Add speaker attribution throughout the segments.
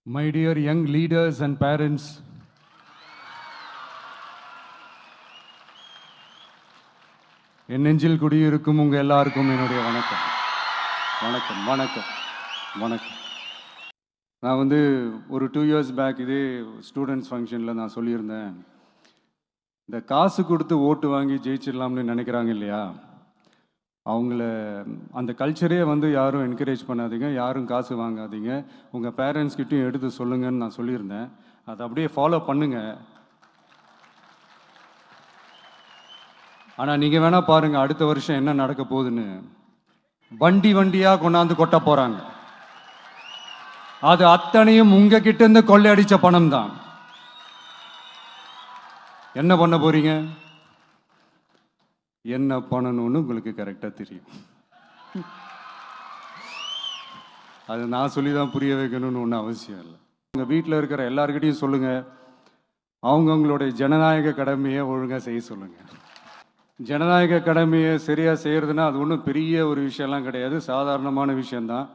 Speaker 1: My dear young leaders and parents, என் நெஞ்சில் குடியிருக்கும் உங்க எல்லாருக்கும் என்னுடைய வணக்கம். வணக்கம் வணக்கம் வணக்கம். நான் ஒரு 2 years பேக் இதே ஸ்டூடெண்ட்ஸ் ஃபங்க்ஷனில் நான் சொல்லியிருந்தேன், இந்த காசு கொடுத்து ஓட்டு வாங்கி ஜெயிச்சிடலாம்னு நினைக்கிறாங்க இல்லையா, அவங்கள அந்த கல்ச்சரே யாரும் என்கரேஜ் பண்ணாதீங்க, யாரும் காசு வாங்காதீங்க, உங்கள் பேரண்ட்ஸ்கிட்டையும் எடுத்து சொல்லுங்கன்னு நான் சொல்லியிருந்தேன். அதை அப்படியே ஃபாலோ பண்ணுங்கள். ஆனால் நீங்கள் வேணால் பாருங்கள் அடுத்த வருஷம் என்ன நடக்க போகுதுன்னு. வண்டி வண்டியாக கொண்டாந்து கொட்ட போகிறாங்க. அது அத்தனையும் உங்ககிட்ட இருந்து கொள்ளையடிச்ச பணம் தான். என்ன பண்ண போறீங்க? என்ன பண்ணணும்னு உங்களுக்கு கரெக்டாக தெரியும். அது நான் சொல்லி தான் புரிய வைக்கணும்னு ஒன்றும் அவசியம் இல்லை. உங்கள் வீட்டில் இருக்கிற எல்லாருக்கிட்டையும் சொல்லுங்கள், அவங்கவுங்களுடைய ஜனநாயக கடமையை ஒழுங்காக செய்ய சொல்லுங்கள். ஜனநாயக கடமையை சரியாக செய்கிறதுனா அது ஒன்றும் பெரிய ஒரு விஷயம்லாம் கிடையாது, சாதாரணமான விஷயந்தான்.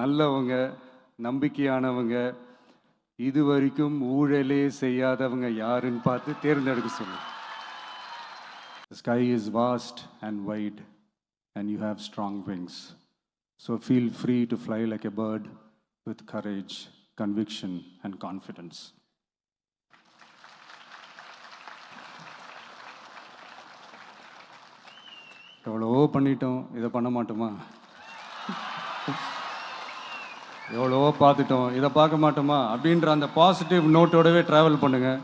Speaker 1: நல்லவங்க, நம்பிக்கையானவங்க, இது வரைக்கும் ஊழலே செய்யாதவங்க யாருன்னு பார்த்து தேர்ந்தெடுக்க சொல்லுங்கள். The sky is vast and wide and you have strong wings. So feel free to fly like a bird with courage, conviction and confidence. எவ்வளவோ பண்ணிட்டோம், இதை பண்ண மாட்டோமா? எவ்வளவோ பார்த்துட்டோம், இதை பார்க்க மாட்டோமா அப்படின்ற அந்த பாசிட்டிவ் நோட்டோடவே ட்ராவல் பண்ணுங்கள்.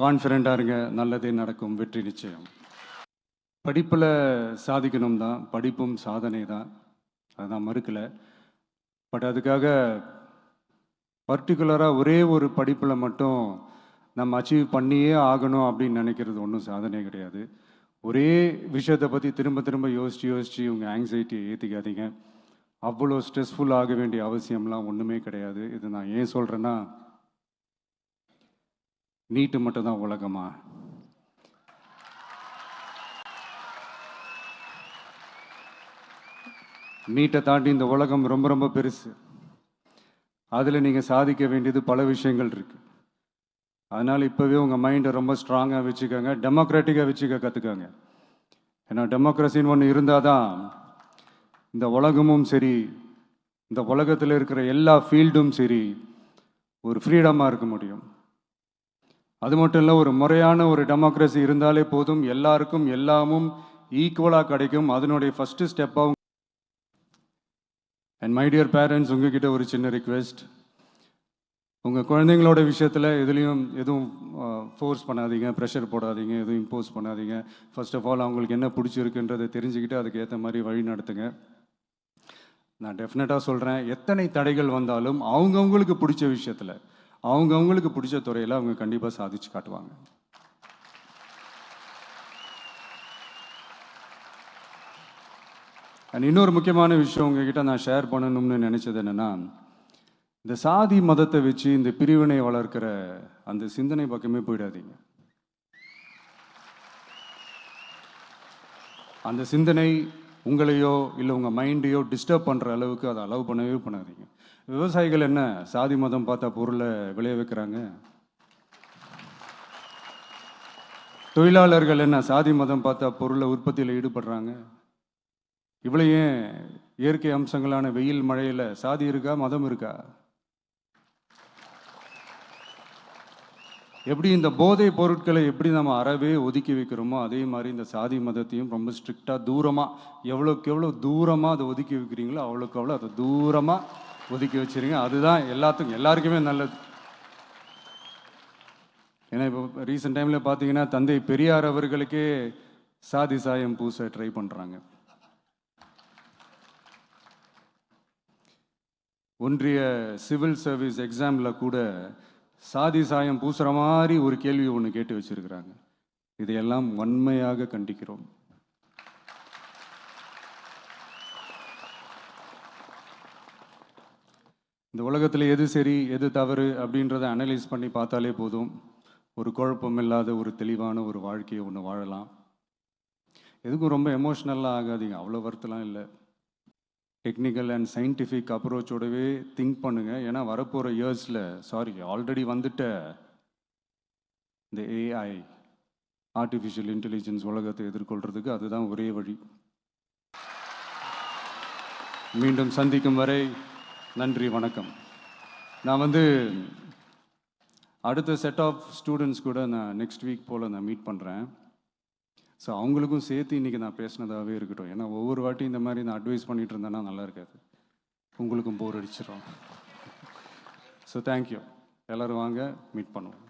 Speaker 1: கான்ஃபிடெண்ட்டாக இருங்க, நல்லதே நடக்கும், வெற்றி நிச்சயம். படிப்பில் சாதிக்கணும் தான், படிப்பும் சாதனை தான், அதுதான் மறுக்கலை. பட் அதுக்காக பர்டிகுலராக ஒரே ஒரு படிப்பில் மட்டும் நம்ம அச்சீவ் பண்ணியே ஆகணும் அப்படின்னு நினைக்கிறது ஒன்றும் சாதனை கிடையாது. ஒரே விஷயத்தை பற்றி திரும்ப திரும்ப யோசித்து உங்கள் ஆங்ஸைட்டியை ஏற்றிக்காதீங்க. அவ்வளோ ஸ்ட்ரெஸ்ஃபுல் ஆக வேண்டிய அவசியம்லாம் ஒன்றுமே கிடையாது. இது நான் ஏன் சொல்கிறேன்னா, நீட்டு மட்டும் தான் உலகமா? நீட்டை தாண்டி இந்த உலகம் ரொம்ப ரொம்ப பெருசு. அதில் நீங்கள் சாதிக்க வேண்டியது பல விஷயங்கள் இருக்குது. அதனால் இப்போவே உங்கள் மைண்டை ரொம்ப ஸ்ட்ராங்காக வச்சுக்கோங்க, டெமோக்ராட்டிக்காக வச்சுக்க கற்றுக்கோங்க. ஏன்னா டெமோக்ரஸின்னு ஒன்று இருந்தால் தான் இந்த உலகமும் சரி, இந்த உலகத்தில் இருக்கிற எல்லா ஃபீல்டும் சரி, ஒரு ஃப்ரீடமாக இருக்க முடியும். அது மட்டும் இல்லை, ஒரு முறையான ஒரு டெமோக்ரஸி இருந்தாலே போதும், எல்லாருக்கும் எல்லாமும் ஈக்குவலாக கிடைக்கும். அதனுடைய ஃபஸ்ட்டு ஸ்டெப்பாகவும். அண்ட் மை டியர் பேரண்ட்ஸ், உங்ககிட்ட ஒரு சின்ன ரிக்வெஸ்ட், உங்கள் குழந்தைங்களோட விஷயத்தில் எதுவும் ஃபோர்ஸ் பண்ணாதீங்க, ப்ரெஷர் போடாதீங்க, எதுவும் இம்போஸ் பண்ணாதீங்க. ஃபர்ஸ்ட் ஆஃப் ஆல் அவங்களுக்கு என்ன பிடிச்சிருக்குன்றதை தெரிஞ்சுக்கிட்டு அதுக்கு ஏற்ற மாதிரி வழி நடத்துங்க. நான் டெஃபினட்டாக சொல்கிறேன், எத்தனை தடைகள் வந்தாலும் அவங்கவுங்களுக்கு பிடிச்ச விஷயத்தில், அவங்கவுங்களுக்கு பிடிச்ச துறையில் அவங்க கண்டிப்பாக சாதிச்சு காட்டுவாங்க. அண்ட் இன்னொரு முக்கியமான விஷயம் உங்ககிட்ட நான் ஷேர் பண்ணணும்னு நினச்சது என்னென்னா, இந்த சாதி மதத்தை வச்சு இந்த பிரிவினை வளர்க்கிற அந்த சிந்தனை பக்கமே போயிடாதீங்க. அந்த சிந்தனை உங்களையோ இல்லை உங்கள் மைண்டையோ டிஸ்டர்ப் பண்ணுற அளவுக்கு அதை அலோவ் பண்ணவே பண்ணாதீங்க. விவசாயிகள் என்ன சாதி மதம் பார்த்தா பொருளை விளைய வைக்கிறாங்க? தொழிலாளர்கள் என்ன சாதி மதம் பார்த்தா பொருளை உற்பத்தியில் ஈடுபடுறாங்க? இவ்வளோ ஏன் இயற்கை அம்சங்களான வெயில் மழையில் சாதி இருக்கா, மதம் இருக்கா? எப்படி இந்த போதை பொருட்களை எப்படி நம்ம அறவே ஒதுக்கி வைக்கிறோமோ, அதே மாதிரி இந்த சாதி மதத்தையும் ரொம்ப ஸ்ட்ரிக்டாக தூரமாக, எவ்வளோக்கு எவ்வளோ தூரமாக அதை ஒதுக்கி வைக்கிறீங்களோ அவ்வளோக்கு அவ்வளோ அதை தூரமாக ஒதுக்கி வச்சுருங்க. அதுதான் எல்லாருக்குமே நல்லது. ஏன்னா இப்போ ரீசெண்ட் டைமில் பார்த்தீங்கன்னா, தந்தை பெரியார் அவர்களுக்கே சாதி சாயம் பூச ட்ரை பண்ணுறாங்க. ஒன்றிய சிவில் சர்வீஸ் எக்ஸாமில் கூட சாதி சாயம் பூசுகிற மாதிரி ஒரு கேள்வி ஒன்று கேட்டு வச்சிருக்கிறாங்க. இதையெல்லாம் வன்மையாக கண்டிக்கிறோம். இந்த உலகத்தில் எது சரி எது தவறு அப்படின்றத அனலைஸ் பண்ணி பார்த்தாலே போதும், ஒரு குழப்பம் இல்லாத ஒரு தெளிவான ஒரு வாழ்க்கையை ஒன்று வாழலாம். எதுக்கும் ரொம்ப எமோஷ்னலாக ஆகாதீங்க, அவ்வளோ வருத்தலாம் இல்லை. டெக்னிக்கல் அண்ட் சயின்டிஃபிக் அப்ரோச்சோடவே திங்க் பண்ணுங்கள். ஏன்னா வரப்போகிற இயர்ஸில் ஆல்ரெடி வந்துட்ட இந்த ஏஐ ஆர்டிஃபிஷியல் இன்டெலிஜென்ஸ் உலகத்தை எதிர்கொள்கிறதுக்கு அதுதான் ஒரே வழி. மீண்டும் சந்திக்கும் வரை நன்றி, வணக்கம். நான் அடுத்த செட் ஆஃப் ஸ்டூடெண்ட்ஸ் கூட நான் நெக்ஸ்ட் வீக் போல் நான் மீட் பண்ணுறேன். ஸோ அவங்களுக்கும் சேர்த்து இன்றைக்கி நான் பேசினதாகவே இருக்கட்டும். ஏன்னா ஒவ்வொரு வாட்டி இந்த மாதிரி நான் அட்வைஸ் பண்ணிகிட்டு இருந்தேன்னா நல்லா இருக்காது, உங்களுக்கும் போர் அடிச்சிடும். So thank you. எல்லோரும் வாங்க, மீட் பண்ணுவோம்.